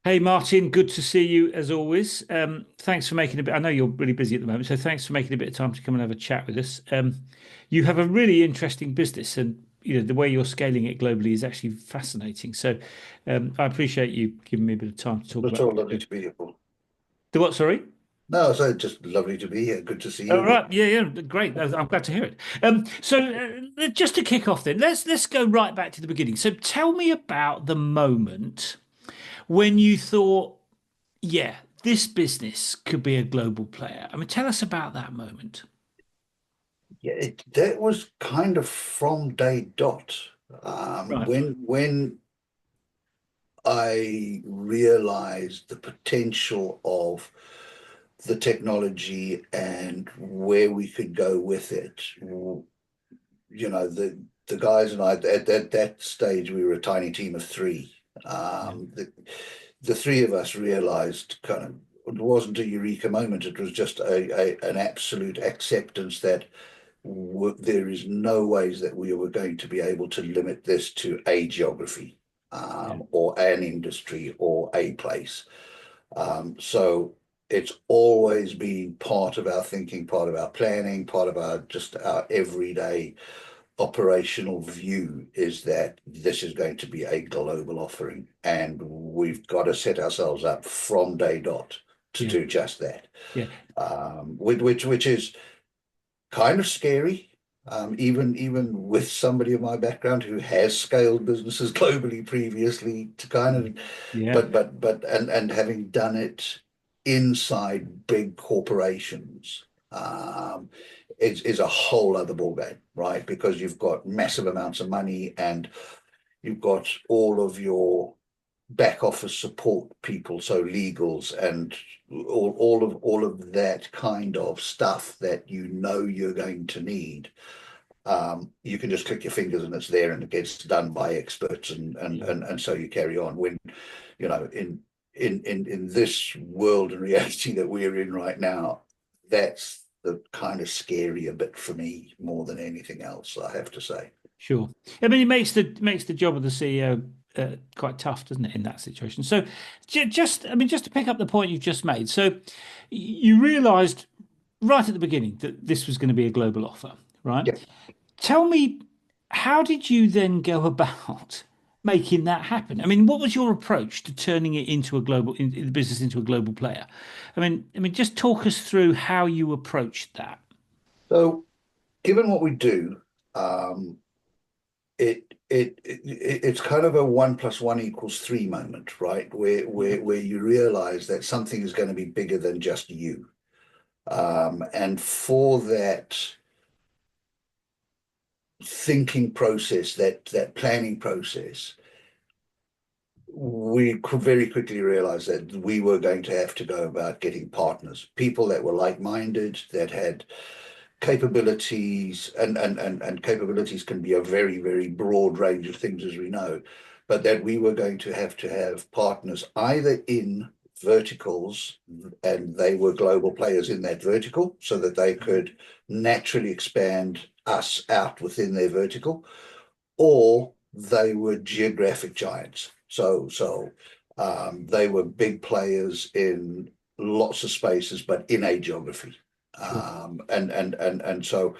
Hey Martin, good to see you as always. Thanks for making a bit. I know you're really busy at the moment, so thanks for making a bit of time to come and have a chat with us. You have a really interesting business, and the way you're scaling it globally is actually fascinating. So I appreciate you giving me a bit of time to talk It's about all what lovely you're doing. to be here, Paul. The what? Sorry. No, so just lovely to be here. Good to see you All again. right. Yeah, yeah, great. I'm glad to hear it. Just to kick off, then let's go right back to the beginning. So tell me about the moment when you thought, yeah, this business could be a global player. I mean, tell us about that moment. Yeah, that was kind of from day dot. Right. When I realized the potential of the technology and where we could go with it, the guys and I at that stage we were a tiny team of three. Yeah. The three of us realized kind of it wasn't a eureka moment. It was just an absolute acceptance that there is no ways that we were going to be able to limit this to a geography, Yeah. or an industry or a place. So it's always been part of our thinking, part of our planning, part of our just our everyday operational view is that this is going to be a global offering, and we've got to set ourselves up from day dot to Yeah. do just that. Yeah. Which is kind of scary. Even with somebody of my background who has scaled businesses globally previously, to kind Yeah. of, Yeah. and having done it inside big corporations, is a whole other ballgame, right? Because you've got massive amounts of money and you've got all of your back office support people, so legals and all of that kind of stuff that you're going to need. You can just click your fingers and it's there and it gets done by experts, Yeah. and so you carry on. When in this world and reality that we're in right now, that's the kind of scarier bit for me more than anything else, I have to say. Sure. I mean, it makes the job of the CEO quite tough, doesn't it, in that situation? So, I mean, just to pick up the point you've just made. So, you realised right at the beginning that this was going to be a global offer, right? Yeah. Tell me, how did you then go about making that happen? I mean, what was your approach to turning it into a in the business into a global player? I mean, just talk us through how you approached that. So, given what we do, um, it's kind of a one plus one equals three moment, right? Where Yeah. you realize that something is going to be bigger than just you. And for that thinking process, that planning process, we could very quickly realize that we were going to have to go about getting partners, people that were like-minded, that had capabilities, and capabilities can be a very, very broad range of things, as we know, but that we were going to have partners either in verticals, and they were global players in that vertical, so that they could naturally expand us out within their vertical, or they were geographic giants. They were big players in lots of spaces, but in a geography. Sure. And so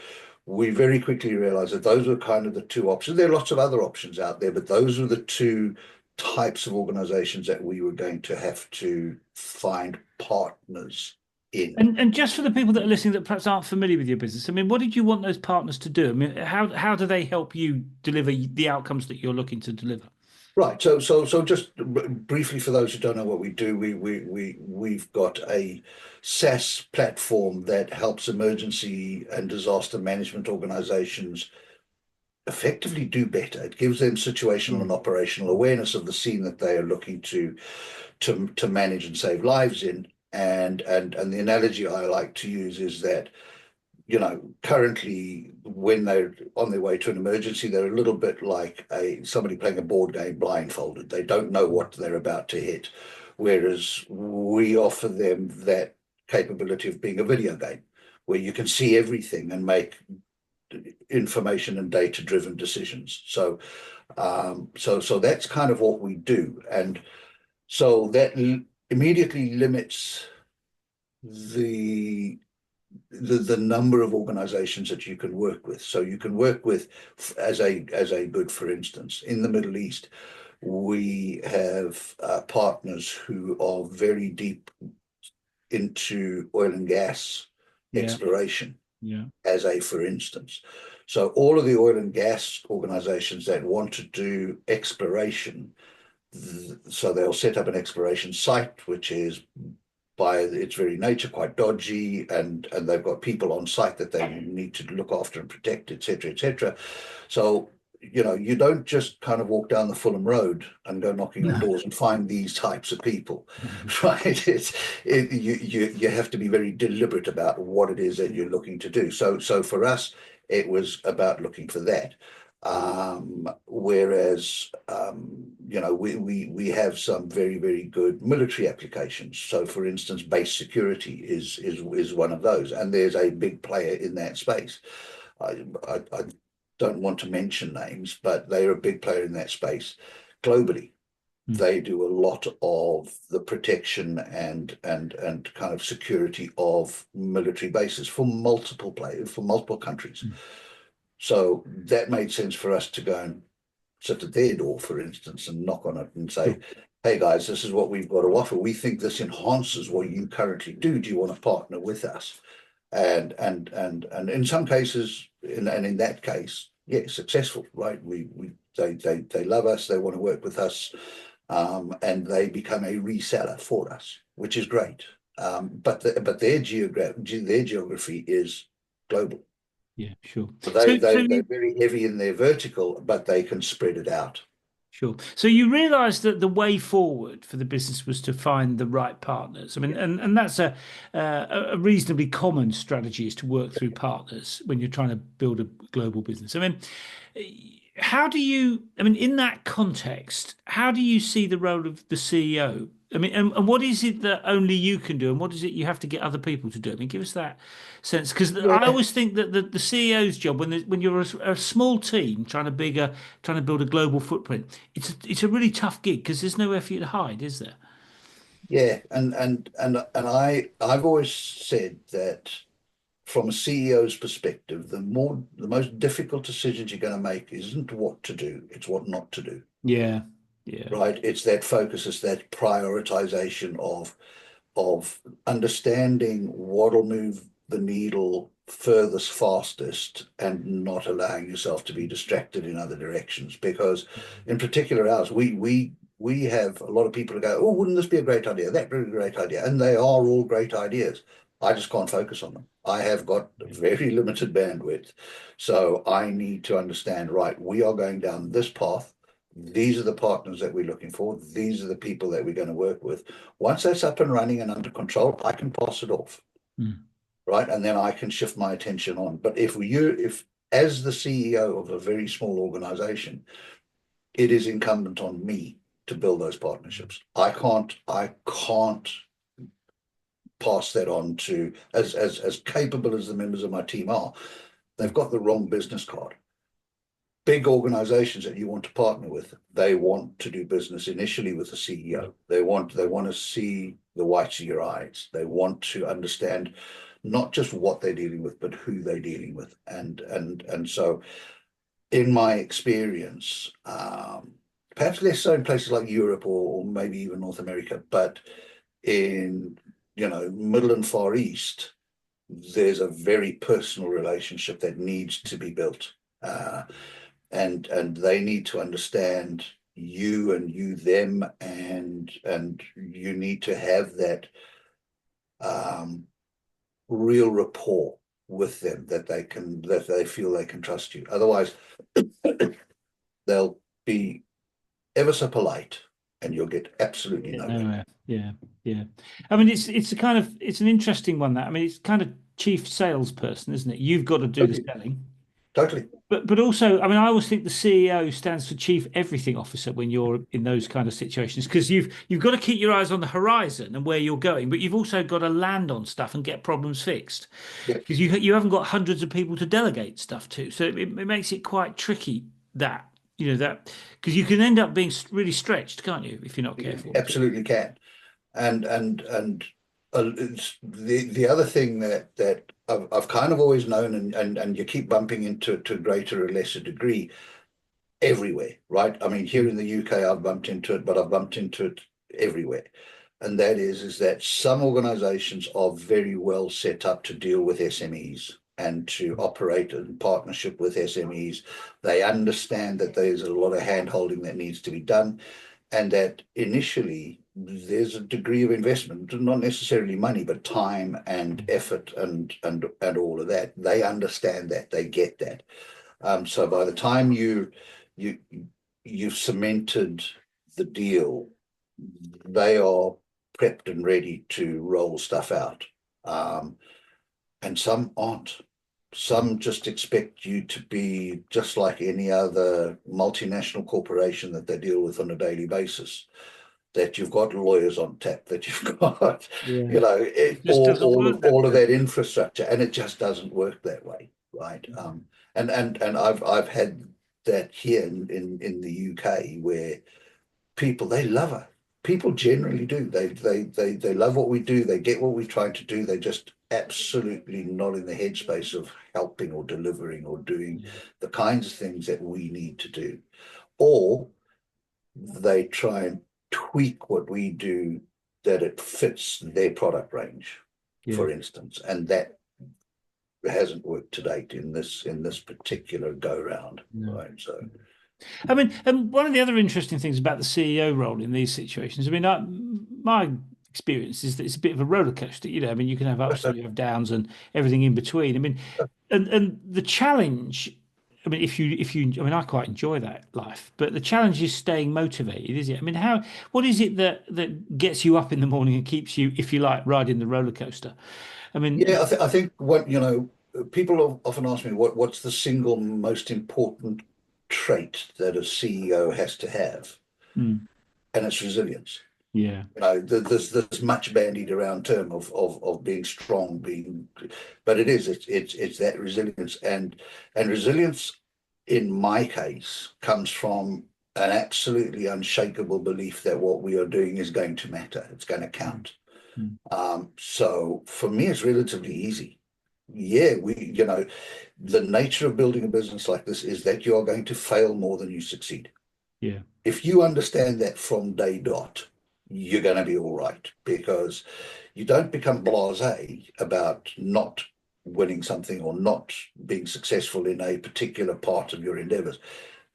we very quickly realized that those were kind of the two options. There are lots of other options out there, but those were the two types of organizations that we were going to have to find partners in. And just for the people that are listening that perhaps aren't familiar with your business, I mean, what did you want those partners to do? I mean, how do they help you deliver the outcomes that you're looking to deliver? Right. So just briefly for those who don't know what we do, we've got a SaaS platform that helps emergency and disaster management organizations effectively do better. It gives them situational and Mm. operational awareness of the scene that they are looking to manage and save lives in. And the analogy I like to use is that, currently when they're on their way to an emergency, they're a little bit like a somebody playing a board game blindfolded. They don't know what they're about to hit. Whereas we offer them that capability of being a video game where you can see everything and make information and data driven decisions. So that's kind of what we do. And So that immediately limits the the number of organizations that you can work with. So you can work with as a good, for instance, in the Middle East, we have partners who are very deep into oil and gas Yeah, exploration, yeah, as a for instance. So all of the oil and gas organizations that want to do exploration, so they'll set up an exploration site, which is by its very nature quite dodgy, and they've got people on site that they need to look after and protect, etc., etc. So you don't just kind of walk down the Fulham Road and go knocking on no, doors and find these types of people, no. right? You have to be very deliberate about what it is that you're looking to do. So for us, it was about looking for that. Whereas we have some very, very good military applications. So for instance, base security is one of those, and there's a big player in that space. I don't want to mention names, but they're a big player in that space globally. Mm, They do a lot of the protection and kind of security of military bases for multiple players, for multiple countries. mm. So that made sense for us to go and sit at their door, for instance, and knock on it and say, Sure. hey guys, this is what we've got to offer. We think this enhances what you currently do. Do you want to partner with us? And in some cases, and in that case, yeah, successful, right? They love us, they want to work with us, and they become a reseller for us, which is great. But their geography is global. Yeah, sure. So So, so they're you very heavy in their vertical, but they can spread it out. Sure. So you realised that the way forward for the business was to find the right partners. I mean, Yeah. and that's a reasonably common strategy is to work through partners when you're trying to build a global business. I mean, how do you, I mean, in that context, how do you see the role of the CEO? I mean, and what is it that only you can do, and what is it you have to get other people to do? I mean, give us that sense, because I Yeah. always think that the CEO's job, when you're a small team trying to build a global footprint, it's a really tough gig because there's nowhere for you to hide, is there? Yeah. And I've always said that from a CEO's perspective, the most difficult decisions you're going to make isn't what to do, it's what not to do. Yeah, yeah, Right? It's that focus, it's that prioritization of understanding what'll move the needle furthest, fastest, and not allowing yourself to be distracted in other directions. Because, in particular, ours, we have a lot of people who go, "Oh, wouldn't this be a great idea? That would be a great idea," and they are all great ideas. I just can't focus on them. I have got yeah. very limited bandwidth, so I need to understand. Right, we are going down this path. These are the partners that we're looking for. These are the people that we're going to work with. Once that's up and running and under control, I can pass it off, Mm, right? And then I can shift my attention on. But if as the CEO of a very small organization, it is incumbent on me to build those partnerships. I can't pass that on to as capable as the members of my team are. mm, They've got the wrong business card. Big organizations that you want to partner with, they want to do business initially with the CEO. They want to see the whites of your eyes. They want to understand not just what they're dealing with, but who they're dealing with. And so in my experience, perhaps less so in places like Europe or maybe even North America, but in Middle and Far East, there's a very personal relationship that needs to be built. And they need to understand you and you them, and you need to have that um, real rapport with them that they feel they can trust you. Otherwise, they'll be ever so polite, and you'll get absolutely yeah, nowhere. nowhere. Yeah, yeah. I mean, it's a kind of it's an interesting one that I mean, it's kind of chief salesperson, isn't it? You've got to do the Totally, selling. totally. But also, I mean, I always think the CEO stands for Chief Everything Officer when you're in those kind of situations because you've got to keep your eyes on the horizon and where you're going, but you've also got to land on stuff and get problems fixed Yeah, because you haven't got hundreds of people to delegate stuff to, so it makes it quite tricky that. that because you can end up being really stretched, can't you, if you're not You careful. absolutely can. And it's the other thing that I've kind of always known, and you keep bumping into it to a greater or lesser degree everywhere, right? I mean, here Mm. in the UK, I've bumped into it, but I've bumped into it everywhere. And that is that some organizations are very well set up to deal with SMEs and to operate in partnership with SMEs. They understand that there's a lot of hand holding that needs to be done, and that initially there's a degree of investment, not necessarily money, but time and effort and all of that. They understand that, they get that. So by the time you you've cemented the deal, they are prepped and ready to roll stuff out. Um, and some aren't. Some just expect you to be just like any other multinational corporation that they deal with on a daily basis. That you've got lawyers on tap, that you've got, Yeah. It just all doesn't all work of that all of way. that infrastructure, and it just doesn't work that way, right? And I've had that here in the UK where people they love it. People generally do. They love what we do. They get what we try to do. They just absolutely not in the headspace of helping or delivering or doing the kinds of things that we need to do. Or they try and tweak what we do that it fits their product range, Yeah. for instance, and that hasn't worked to date in this particular go round, No. right? So I mean, and one of the other interesting things about the CEO role in these situations, I mean, my experience is that it's a bit of a roller coaster. I mean, you can have ups and you have downs and everything in between. I mean, and the challenge. I mean, I mean, I quite enjoy that life, but the challenge is staying motivated, is it? I mean, what is it that gets you up in the morning and keeps you, if you like, riding the roller coaster? I mean, yeah, I think what people often ask me what's the single most important trait that a CEO has to have, mm, and it's resilience. yeah, There's this much bandied around term of being strong, but it's that resilience, and resilience in my case comes from an absolutely unshakable belief that what we are doing is going to matter, it's going to mm, count. mm, So for me, it's relatively easy. Yeah, the nature of building a business like this is that you are going to fail more than you succeed. yeah, If you understand that from day dot, you're going to be all right because you don't become blasé about not winning something or not being successful in a particular part of your endeavors.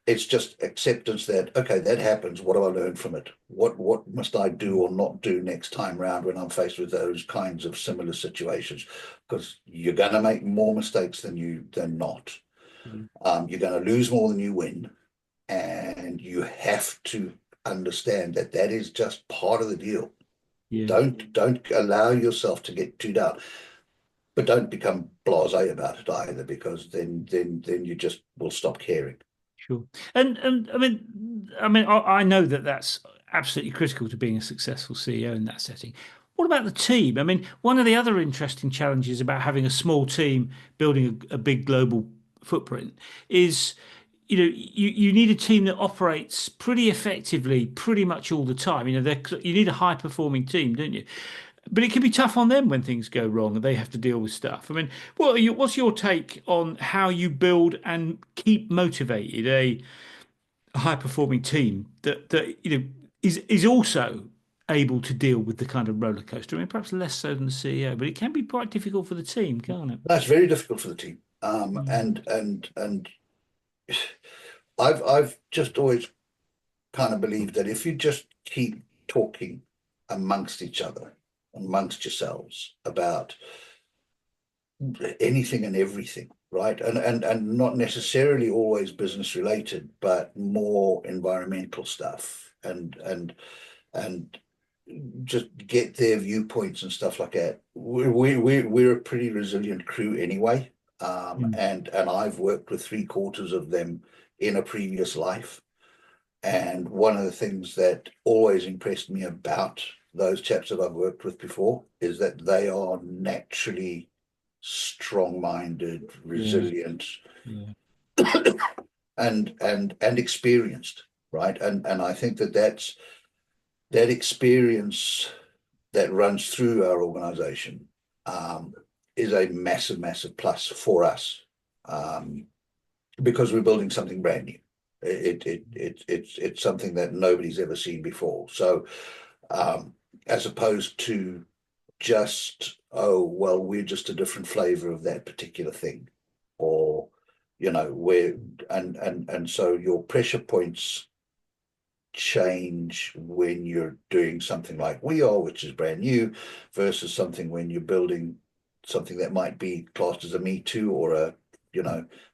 It's just acceptance that, okay, that happens. What do I learn from it? What must I do or not do next time round when I'm faced with those kinds of similar situations? Because you're going to make more mistakes than not. yeah, You're going to lose more than you win, and you have to understand that that is just part of the deal. yeah. Don't allow yourself to get too down, but don't become blasé about it either, because then you just will stop caring. Sure. And I mean, I know that that's absolutely critical to being a successful CEO in that setting. What about the team? I mean, one of the other interesting challenges about having a small team building a big global footprint is, you need a team that operates pretty effectively, pretty much all the time. You need a high performing team, don't you? But it can be tough on them when things go wrong and they have to deal with stuff. I mean, what's your take on how you build and keep motivated a high performing team that is also able to deal with the kind of roller coaster? I mean, perhaps less so than the CEO, but it can be quite difficult for the team, can't it? That's very difficult for the team. Mm. And I've just always kind of believed that if you just keep talking amongst each other, amongst yourselves about anything and everything, right? And not necessarily always business related, but more environmental stuff and just get their viewpoints and stuff like that. We're a pretty resilient crew anyway. Mm. And I've worked with three quarters of them in a previous life. And one of the things that always impressed me about those chaps that I've worked with before is that they are naturally strong-minded, Yeah, resilient, yeah, and experienced, right? And I think that experience that runs through our organization is a massive plus for us, um, because we're building something brand new. It's something that nobody's ever seen before. So as opposed to just, oh well, we're just a different flavor of that particular thing, or we're and so your pressure points change when you're doing something like we are, which is brand new, versus something when you're building something that might be classed as a me too, or a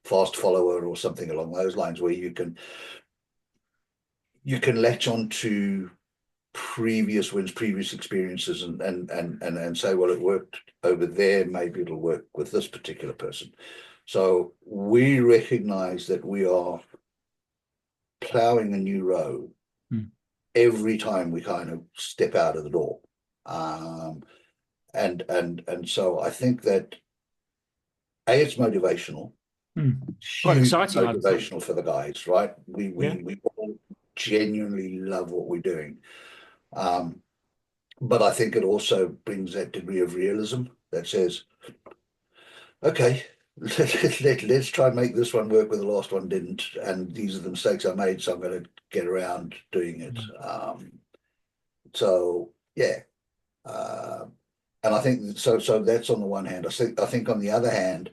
fast follower, or something along those lines, where you can latch on to previous wins, previous experiences, and say, well, it worked over there, maybe it'll work with this particular person. So we recognize that we are plowing a new road Mm. every time we kind of step out of the door. And so I think that it's motivational, Quite hugely exciting, I would think. motivational for the guys, right? We Yeah. we we all genuinely love what we're doing. Um, but I think it also brings that degree of realism that says, okay, let's try and make this one work where the last one didn't, and these are the mistakes I made, so I'm going to get around doing it. Mm. So yeah, uh, and I think so. So that's on the one hand. I think on the other hand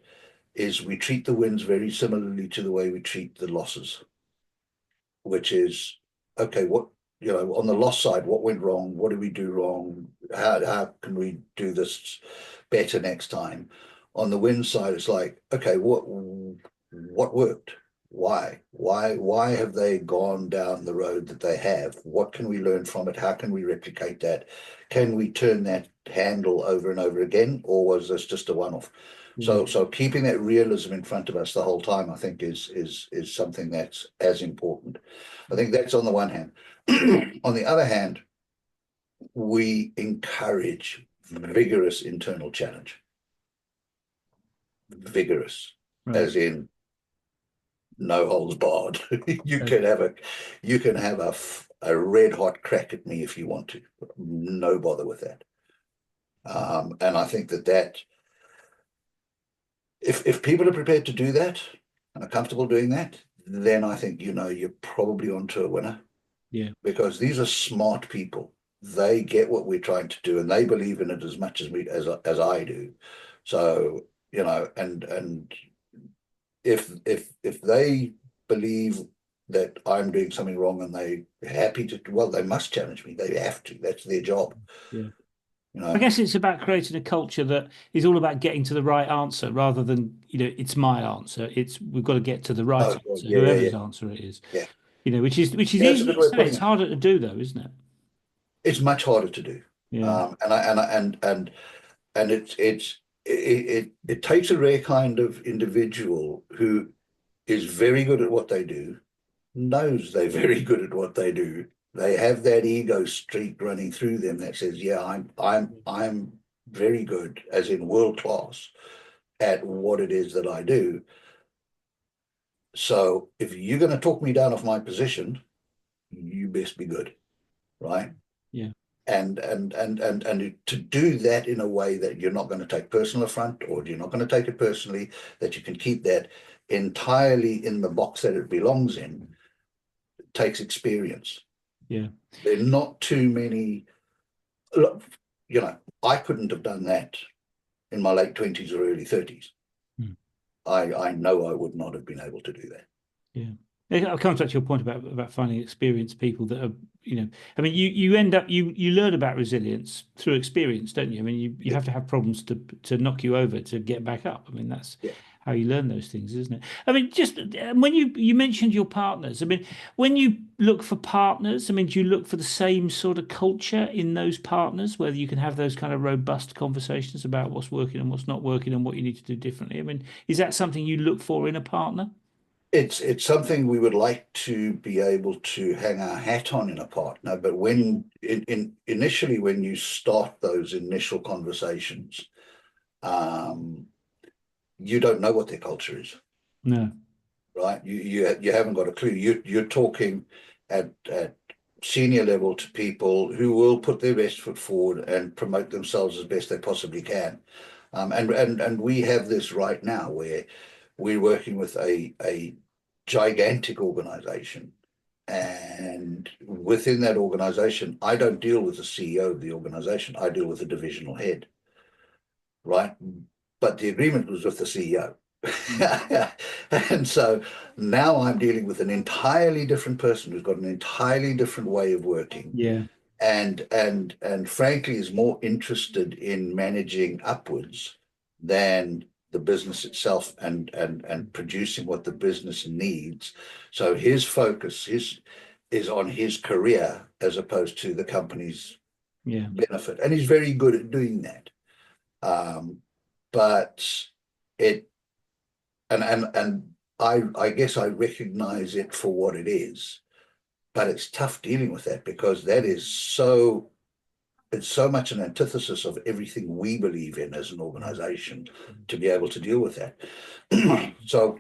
is we treat the wins very similarly to the way we treat the losses, which is, okay, what, on the loss side, what went wrong? What did we do wrong? How can we do this better next time? On the win side, it's like, okay, what worked? Why have they gone down the road that they have? What can we learn from it? How can we replicate that? Can we turn that handle over and over again, or was this just a one-off? Yeah. So keeping that realism in front of us the whole time, I think, is something that's as important. I think that's on the one hand. On the other hand, we encourage vigorous internal challenge. Vigorous, Right. as in no holds barred. You Uh, can have a red hot crack at me if you want to. No bother with that. And I think that if people are prepared to do that and are comfortable doing that, then I think you're probably onto a winner, yeah. because these are smart people. They get what we're trying to do, and they believe in it as much as I do. So and if they believe that I'm doing something wrong, and they happy to, well, they must challenge me. They have to. That's their job. Yeah. You I know. guess it's about creating a culture that is all about getting to the right answer rather than, it's my answer. It's we've got to get to the right Oh, answer, yeah, yeah, whoever's yeah, answer it is. yeah. Which is Yeah, that's a easier good to way of say. putting It's it. harder to do though, isn't it? It's much harder to do. Yeah. And it takes a rare kind of individual who is very good at what they do, knows they're very good at what they do. They have that ego streak running through them that says, yeah, I'm very good, as in world class, at what it is that I do. So if you're going to talk me down off my position, you best be good, right? Yeah. And to do that in a way that you're not going to take personal affront, or you're not going to take it personally, that you can keep that entirely in the box that it belongs in, takes experience. Yeah. There are not too many. Look, I couldn't have done that in my late 20s or early 30s. Mm. I know I would not have been able to do that. Yeah. I'll come back to your point about finding experienced people that are, I mean, you end up you learn about resilience through experience, don't you? I mean, you Yeah, have to have problems to knock you over to get back up. I mean, that's yeah. how you learn those things, isn't it? I mean, just when you mentioned your partners, I mean, when you look for partners, I mean, do you look for the same sort of culture in those partners, whether you can have those kind of robust conversations about what's working and what's not working and what you need to do differently? I mean, is that something you look for in a partner? It's something we would like to be able to hang our hat on in a partner, but Yeah. initially, when you start those initial conversations, um, you don't know what their culture is, No. right? You haven't got a clue. You're talking at senior level to people who will put their best foot forward and promote themselves as best they possibly can. And we have this right now where we're working with a gigantic organization. And within that organization, I don't deal with the CEO of the organization. I deal with the divisional head, right? But the agreement was with the CEO. Mm. And so now I'm dealing with an entirely different person who's got an entirely different way of working, Yeah, and frankly is more interested in managing upwards than the business itself, and producing what the business needs. So his focus is on his career as opposed to the company's yeah, benefit, and he's very good at doing that. Um, but it and I guess I recognize it for what it is, but it's tough dealing with that because that is so it's so much an antithesis of everything we believe in as an yeah. organization to be able to deal with that. So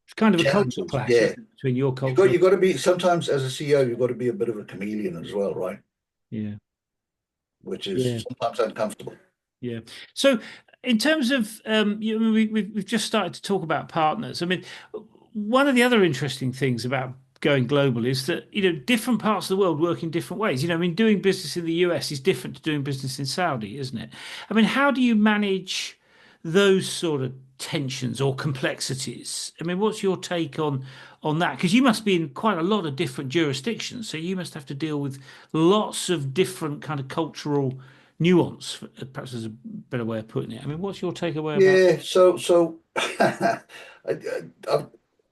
It's kind of a culture challenges, clash, yeah. isn't it, between your culture and You got to be sometimes as a CEO, you've got to be a bit of a chameleon as well, right? yeah, Which is yeah. sometimes uncomfortable. Yeah. So, in terms of we've just started to talk about partners. I mean, one of the other interesting things about going global is that different parts of the world work in different ways. I mean, doing business in the US is different to doing business in Saudi, isn't it? I mean, how do you manage those sort of tensions or complexities? I mean, what's your take on that? Because you must be in quite a lot of different jurisdictions, so you must have to deal with lots of different kind of cultural nuance, perhaps is a better way of putting it. I mean, what's your takeaway about? Yeah,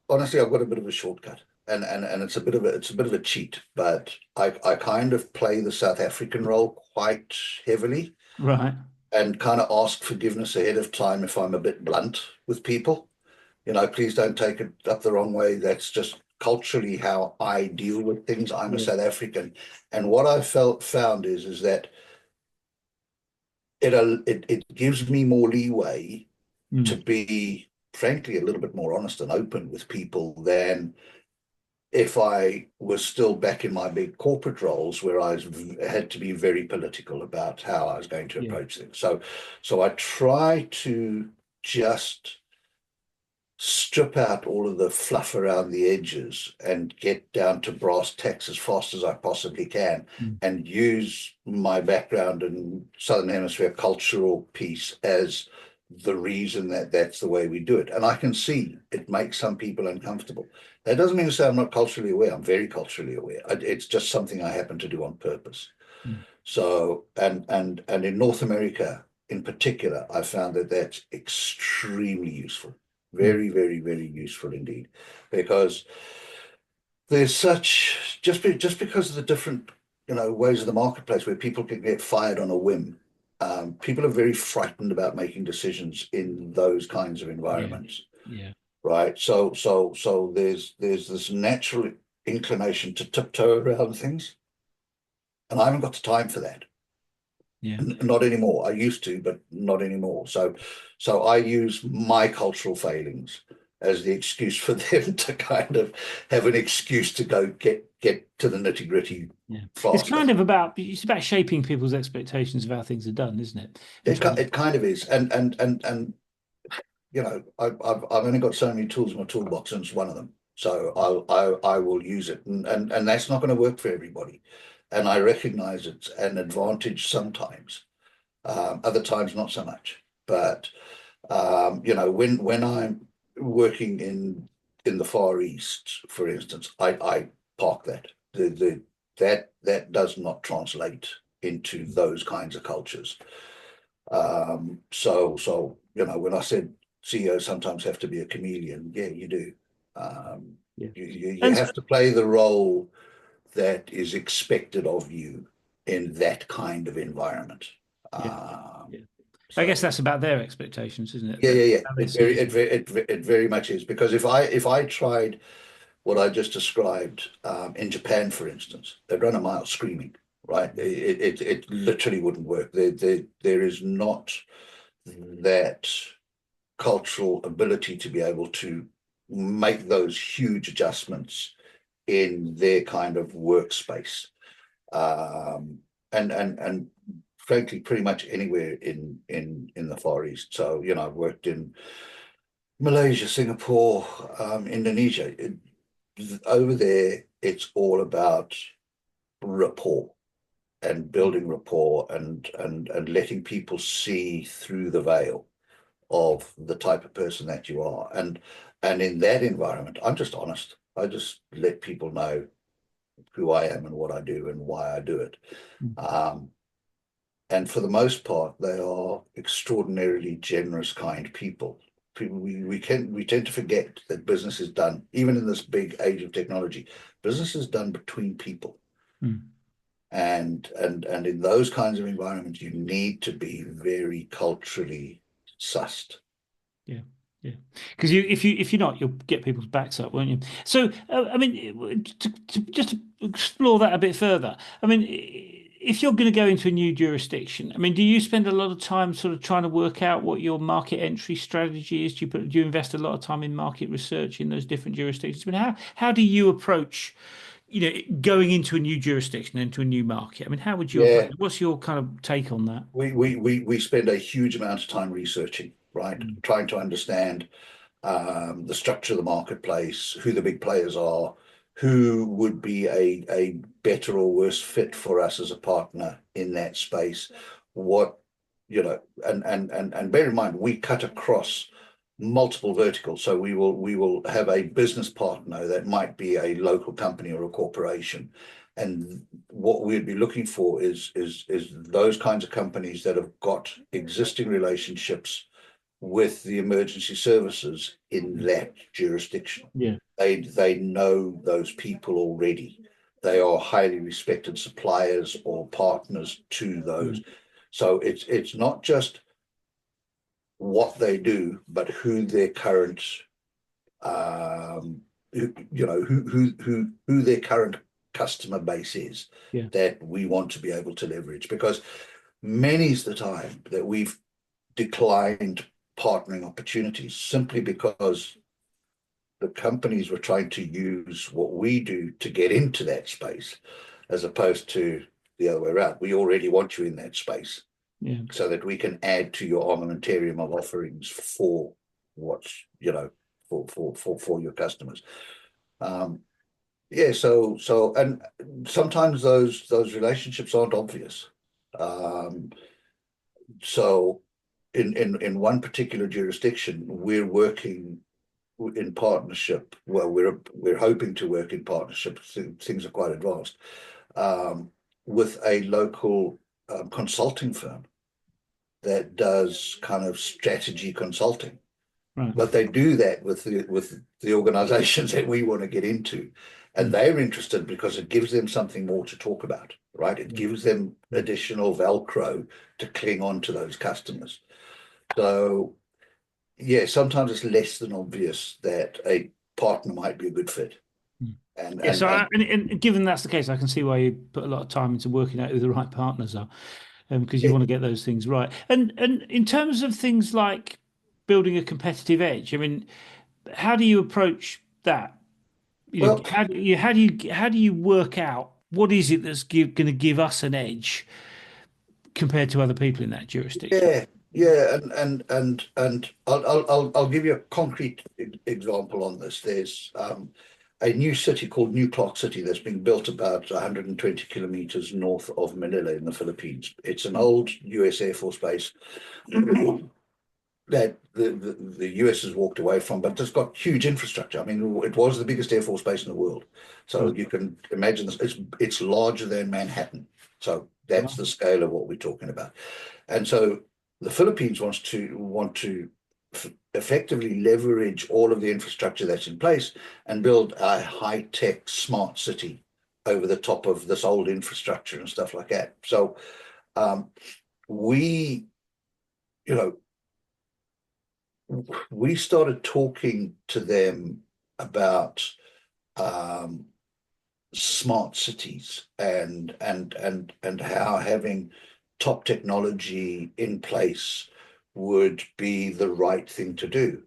honestly, I've got a bit of a shortcut, and it's a bit of a cheat, but I kind of play the South African role quite heavily Right. and kind of ask forgiveness ahead of time if I'm a bit blunt with people. Please don't take it up the wrong way. That's just culturally how I deal with things. I'm a Yeah. South African, and what I found is that it gives me more leeway to Mm. be, frankly, a little bit more honest and open with people than if I was still back in my big corporate roles where had to be very political about how I was going to Yeah. approach things. So I try to just strip out all of the fluff around the edges and get down to brass tacks as fast as I possibly can, Mm. and use my background in Southern Hemisphere cultural piece as the reason that that's the way we do it. And I can see it makes some people uncomfortable. That doesn't mean to say I'm not culturally aware. I'm very culturally aware. It's just something I happen to do on purpose. Mm. So, and in North America in particular, I found that that's extremely useful. Mm. Very, very, very useful indeed, because there's such just because of the different ways of the marketplace where people can get fired on a whim. People are very frightened about making decisions in those kinds of Yeah. environments, Yeah. right? So there's this natural inclination to tiptoe around things, and I haven't got the time for that. Yeah. Not anymore. I used to, but not anymore. So I use my cultural failings as the excuse for them to kind of have an excuse to go get to the nitty gritty Yeah. It's faster. kind of about shaping people's expectations of how things are done, isn't it? And trying to, It kind of is, and I've only got so many tools in my toolbox, and it's one of them. So I will use it, and that's not going to work for everybody, and I recognize it's an advantage sometimes. Other times, not so much. But when I'm working in the Far East, for instance, I park that. That does not translate into those kinds of cultures. So when I said CEOs sometimes have to be a chameleon, yeah, you do. Um, yeah. you And have to play the role that is expected of you in that kind of environment. yeah. Yeah. Um, I guess so that's about their expectations, isn't it? yeah, That yeah, yeah. how they see you. It very much is, because if I tried what I just described in Japan, for instance, they'd run a mile screaming, right? It literally wouldn't work. There is not that cultural ability to be able to make those huge adjustments in their kind of workspace. Um, and frankly, pretty much anywhere in the Far East. So, I've worked in Malaysia, Singapore, Indonesia. Over there, it's all about rapport and building rapport and letting people see through the veil of the type of person that you are. And in that environment, I'm just honest. I just let people know who I am and what I do and why I do it. Mm. Um, and for the most part, they are extraordinarily generous, kind people. We tend to forget that business is done, even in this big age of technology, business is done between people. Mm. And in those kinds of environments, you need to be very culturally sussed. Yeah, yeah. Because if you're not, you'll get people's backs up, won't you? So, I mean, just to explore that a bit further. I mean, if you're going to go into a new jurisdiction, I mean, do you spend a lot of time sort of trying to work out what your market entry strategy is? Do you invest a lot of time in market research in those different jurisdictions? I mean, how do you approach, going into a new jurisdiction, into a new market? I mean, how would you approach Yeah, it? What's your kind of take on that? we spend a huge amount of time researching, right? Mm. Trying to understand the structure of the marketplace, who the big players are, who would be a better or worse fit for us as a partner in that space. What, and bear in mind, we cut across multiple verticals. So we will have a business partner that might be a local company or a corporation. And what we'd be looking for is those kinds of companies that have got existing relationships with the emergency services in that jurisdiction. Yeah. They know those people already. They are highly respected suppliers or partners to those. Mm. So it's not just what they do, but who their current who their current customer base is Yeah. that we want to be able to leverage. Because many's the time that we've declined partnering opportunities simply because the companies were trying to use what we do to get into that space, as opposed to the other way around. We already want you in that space Yeah. so that we can add to your armamentarium of offerings for what's, for your customers. Um, yeah, and sometimes those relationships aren't obvious. Um, so in one particular jurisdiction, we're working in partnership. Well, we're hoping to work in partnership. Things are quite advanced, um, with a local consulting firm that does kind of strategy consulting. Right. But they do that with the organizations that we want to get into, and Mm. they're interested because it gives them something more to talk about, right? It Yeah. gives them Mm. additional Velcro to cling on to those customers. So yeah, sometimes it's less than obvious that a partner might be a good fit. Mm. And Yeah, and so and and given that's the case, I can see why you put a lot of time into working out who the right partners are, because you it, want to get those things right. And in terms of things like building a competitive edge, I mean, how do you approach that? well, How do you work out what is it that's going to give us an edge compared to other people in that jurisdiction? yeah, yeah, and I'll give you a concrete example on this. There's a new city called New Clark City that's been built about 120 kilometers north of Manila in the Philippines. It's an old US Air Force base that the US has walked away from, but it's got huge infrastructure. I mean, it was the biggest Air Force base in the world. So Right. you can imagine this, it's larger than Manhattan. So that's Wow. the scale of what we're talking about. And so the Philippines want to effectively leverage all of the infrastructure that's in place and build a high-tech smart city over the top of this old infrastructure and stuff like that. So um, we, you know, we started talking to them about um, smart cities and how having top technology in place would be the right thing to do.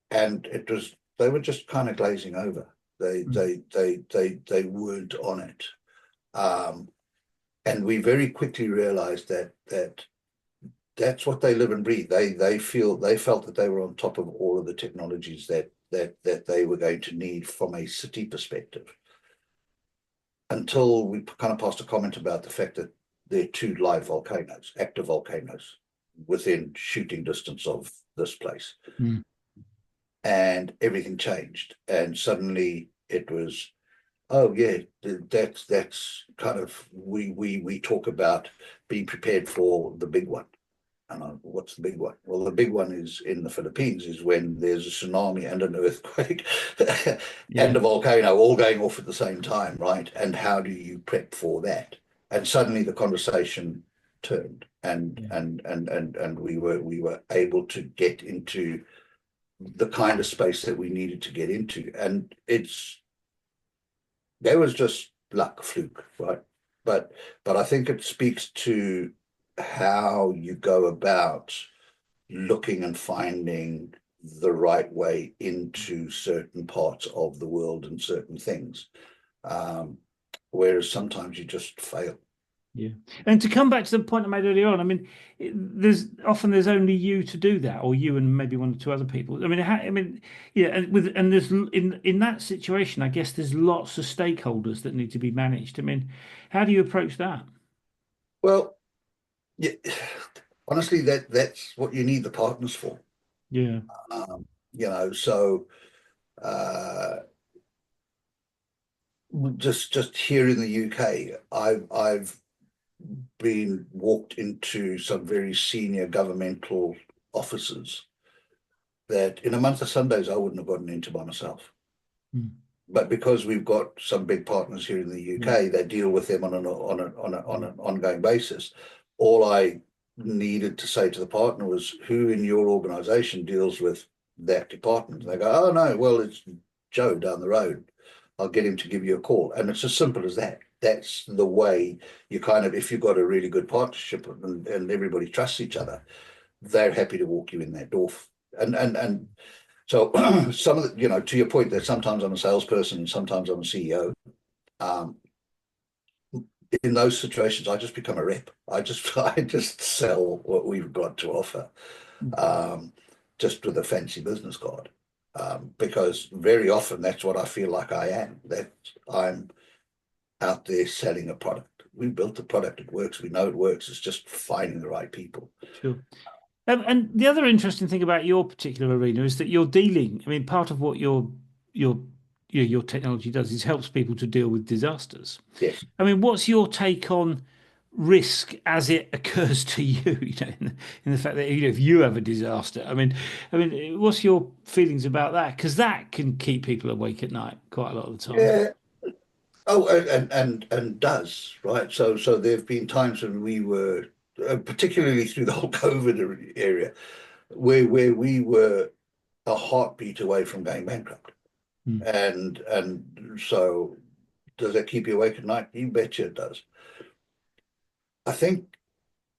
And it was they were just kind of glazing over. They weren't on it. Um, and we very quickly realized that that's what they live and breathe. They felt that they were on top of all of the technologies that they were going to need from a city perspective. Until we kind of passed a comment about the fact that there are two live volcanoes, active volcanoes, within shooting distance of this place. Mm. And everything changed. And suddenly it was, oh yeah, that's kind of we talk about being prepared for the big one. And what's the big one? Well, the big one is in the Philippines, is when there's a tsunami and an earthquake Yeah, and a volcano all going off at the same time, right? And how do you prep for that? And suddenly the conversation turned, yeah, and we were able to get into the kind of space that we needed to get into. And there was just luck, fluke, right? But I think it speaks to how you go about looking and finding the right way into certain parts of the world and certain things. Um, Whereas sometimes you just fail. yeah. And to come back to the point I made earlier on, I mean, there's only you to do that, or you and maybe one or two other people. I mean, yeah, and there's in that situation, I guess there's lots of stakeholders that need to be managed. I mean, how do you approach that? Well, yeah, honestly, that's what you need the partners for. Yeah, Um, so uh, just here in the UK, I've been walked into some very senior governmental offices that in a month of Sundays I wouldn't have gotten into by myself. mm, But because we've got some big partners here in the yeah, UK that deal with them on yeah, an ongoing basis, all I needed to say to the partner was, "Who in your organisation deals with that department?" And they go, "Oh no, well it's Joe down the road. I'll get him to give you a call." And it's as simple as that. That's the way you kind of, if you've got a really good partnership and everybody trusts each other, they're happy to walk you in that door. And so some of the, to your point, that sometimes I'm a salesperson and sometimes I'm a CEO. Um, in those situations, I just become a rep. I just sell what we've got to offer, mm, um, just with a fancy business card. Because very often that's what I feel like I am. That I'm out there selling a product. We built the product, it works, we know it works. It's just finding the right people. sure. And the other interesting thing about your particular arena is that you're dealing. I mean, part of what your your technology does is helps people to deal with disasters. Yes. I mean, what's your take on risk as it occurs to you? In the fact that if you have a disaster, what's your feelings about that? Because that can keep people awake at night quite a lot of the time. Yeah. Oh, and does, right? So there have been times when we were, particularly through the whole COVID area, where we were a heartbeat away from going bankrupt. Mm, And so does that keep you awake at night? You betcha it does. I think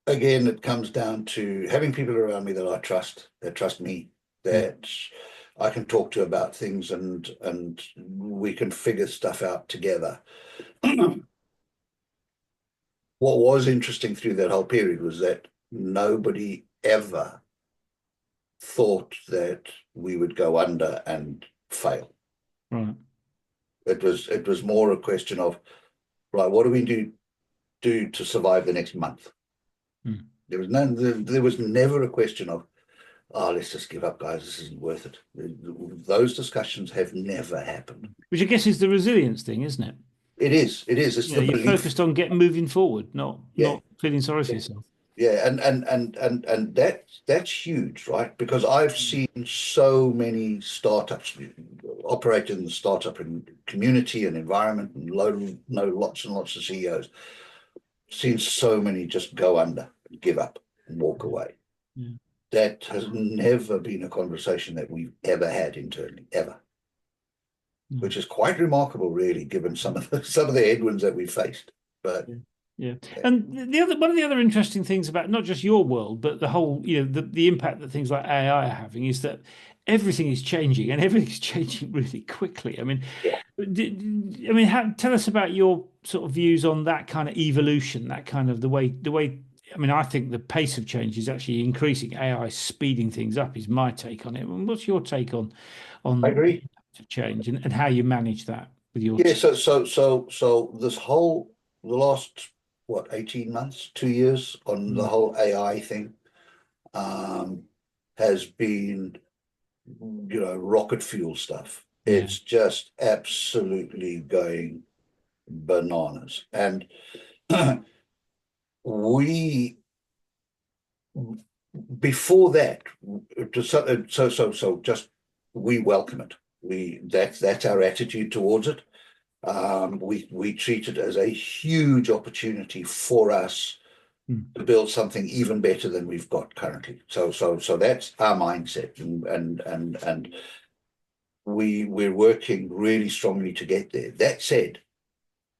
again it comes down to having people around me that I trust, that trust me, mm, that I can talk to about things and we can figure stuff out together. What was interesting through that whole period was that nobody ever thought that we would go under and fail. right. It was more a question of, right, what do we do to survive the next month? Mm. There was never a question of, oh, let's just give up, guys. This isn't worth it. Those discussions have never happened. Which I guess is the resilience thing, isn't it? It is. It is. It's the You're belief. focused on getting moving forward, not Yeah. feeling sorry for Yeah. yourself. Yeah, and that's huge, right? Because I've seen so many startups operate in the startup and community and environment, and know lots and lots of CEOs. Seen so many just go under, give up, and walk away. Yeah. That has never been a conversation that we've ever had internally, ever, Yeah. which is quite remarkable, really, given some of the headwinds that we faced. But Yeah. Yeah. And the other one of the other interesting things about not just your world, but the whole, the impact that things like AI are having is that everything is changing and everything's changing really quickly. I mean, Yeah. tell us about your sort of views on that kind of evolution, that kind of the way. I mean, I think the pace of change is actually increasing. AI speeding things up is my take on it. And what's your take I on the agree. impact of change and how you manage that with your Yeah, team? so this whole the last what 18 months, 2 years on the Mm, whole AI thing um has been rocket fuel stuff. yeah, It's just absolutely going bananas. And we before that just we welcome it. That's our attitude towards it. We treat it as a huge opportunity for us mm, to build something even better than we've got currently. So that's our mindset, and we're working really strongly to get there. That said,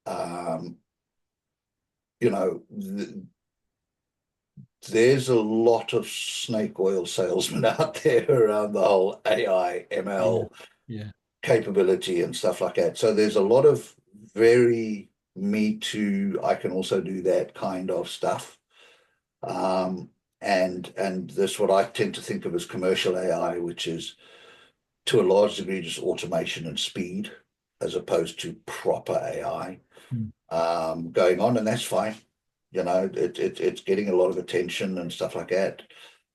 um, you know, there's a lot of snake oil salesmen out there around the whole AI, yeah, ML yeah. capability and stuff like that. So there's a lot of very me too, I can also do that kind of stuff. Um, and this what I tend to think of as commercial AI, which is to a large degree just automation and speed as opposed to proper AI Mm, going on, and that's fine. It's getting a lot of attention and stuff like that.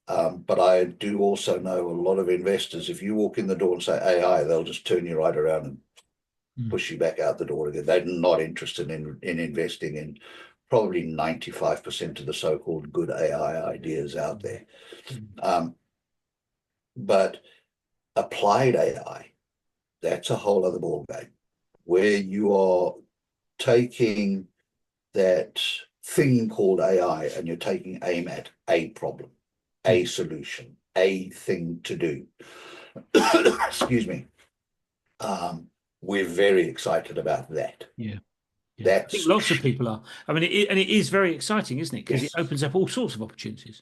But I do also know a lot of investors, if you walk in the door and say AI, they'll just turn you right around and mm, push you back out the door again. They're not interested in investing in probably 95% of the so-called good AI ideas out there. mm, Um, but applied AI, that's a whole other ballgame where you are taking that thing called AI and you're taking aim at a problem, mm. a solution, a thing to do. Excuse me. Um, we're very excited about that. Yeah. Yeah, I think That's lots of people are. I mean, and it is very exciting, isn't it? Because it yes. opens up all sorts of opportunities.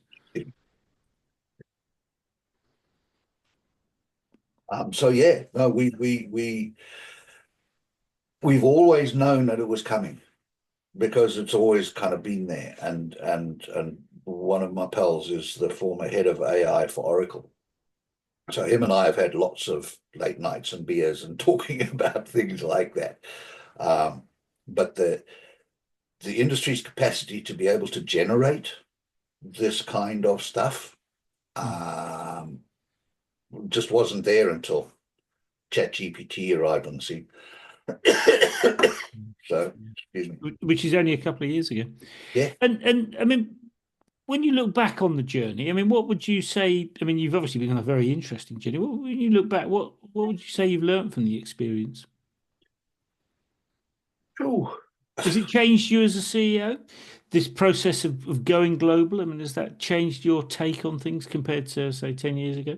So yeah, no, we've always known that it was coming because it's always kind of been there. And one of my pals is the former head of AI for Oracle. So him and I have had lots of late nights and beers and talking about things like that. Um, but the industry's capacity to be able to generate this kind of stuff Mm. um, just wasn't there until ChatGPT arrived on the scene. So, excuse me. Which is only a couple of years ago. Yeah. And I mean, when you look back on the journey, I mean, what would you say? I mean, you've obviously been on a very interesting journey. When you look back, what would you say you've learned from the experience? Ooh. Has it changed you as a CEO? This process of going global, I mean, has that changed your take on things compared to, say, 10 years ago?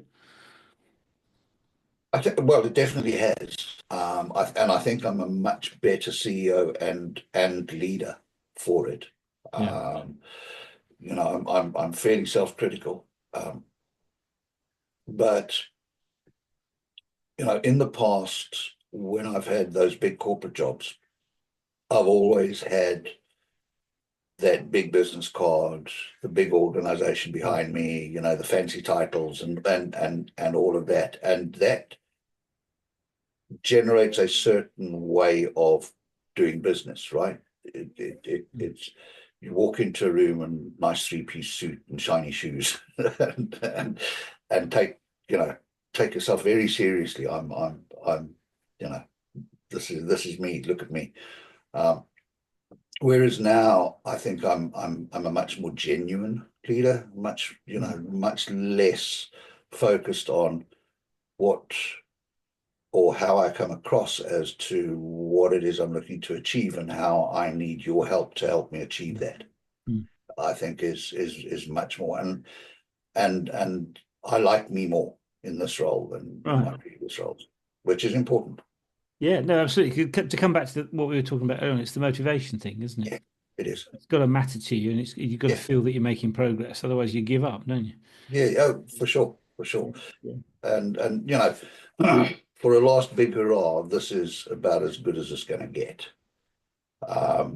I think, well, it definitely has. And I think I'm a much better CEO and leader for it. Yeah. Um, I'm fairly self-critical. Um, but in the past, when I've had those big corporate jobs, I've always had that big business card, the big organization Mm, behind me, the fancy titles and all of that. And that generates a certain way of doing business, right? mm, It's you walk into a room and nice three-piece suit and shiny shoes and take yourself very seriously. I'm you know this is me. Look at me. Um, Whereas now, I think I'm a much more genuine leader, mm, much less focused on what or how I come across as to what it is I'm looking to achieve and how I need your help to help me achieve mm, that. mm. I think is much more and I like me more in this role than in Right. my previous roles, which is important. Yeah, no, absolutely. To come back to what we were talking about earlier, it's the motivation thing, isn't it? Yeah, it is. It's got to matter to you, and you've got to Yeah, feel that you're making progress. Otherwise, you give up, don't you? yeah, oh, for sure. for sure. Yeah. And for a last big hurrah, this is about as good as it's going to get.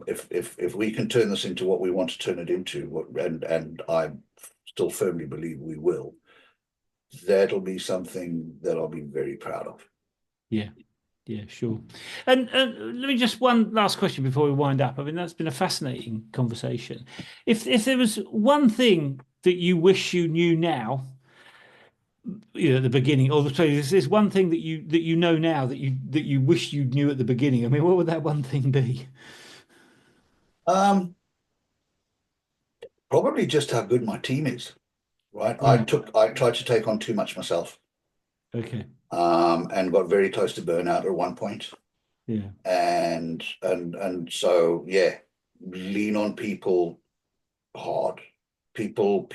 If we can turn this into what we want to turn it into, and I still firmly believe we will, that'll be something that I'll be very proud of. Yeah. Yeah, sure. And let me just one last question before we wind up. I mean, that's been a fascinating conversation. If there was one thing that you wish you knew now, at the beginning, or sorry, there's one thing that you know now that you wish you knew at the beginning. I mean, what would that one thing be? Um, Probably just how good my team is, right? Right. I tried to take on too much myself, Okay. and got very close to burnout at one point. Yeah. And so yeah, lean on people hard. People.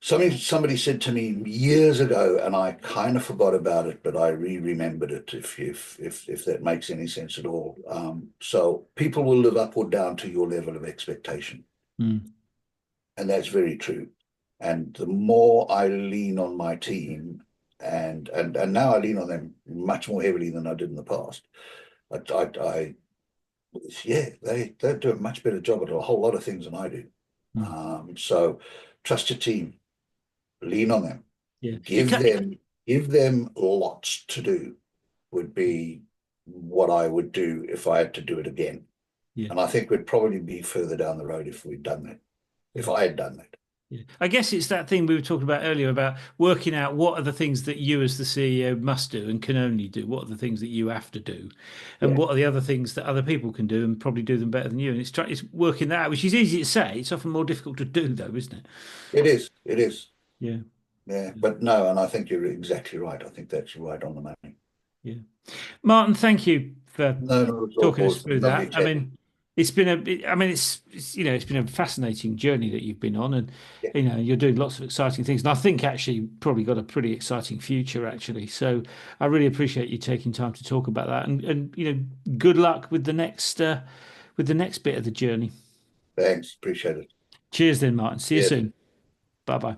Somebody said to me years ago, and I kind of forgot about it, but I remembered it. If that makes any sense at all. So people will live up or down to your level of expectation, Mm. and that's very true. And the more I lean on my team, and now I lean on them much more heavily than I did in the past. I yeah, they do a much better job at a whole lot of things than I do. Mm. So trust your team, lean on them, Yeah. give them give them lots to do would be what I would do if I had to do it again. Yeah. And I think we'd probably be further down the road if we'd done that, if Yeah. I had done that. Yeah. I guess it's that thing we were talking about earlier about working out what are the things that you as the CEO must do and can only do. What are the things that you have to do, and Yeah, what are the other things that other people can do and probably do them better than you. And it's working that out, which is easy to say. It's often more difficult to do, though, isn't it? it is. It is. Yeah. Yeah, but no, and I think you're exactly right. I think that's right on the money. Yeah. Martin, thank you for No, not at all, talking Paul. us It's been through lovely that. I chatting. mean, I mean, it's been a fascinating journey that you've been on, and Yeah, you're doing lots of exciting things. And I think actually you've probably got a pretty exciting future, actually. So I really appreciate you taking time to talk about that, and good luck with the next bit of the journey. thanks. Appreciate it. Cheers, then, Martin. See you Yes. soon. Bye bye.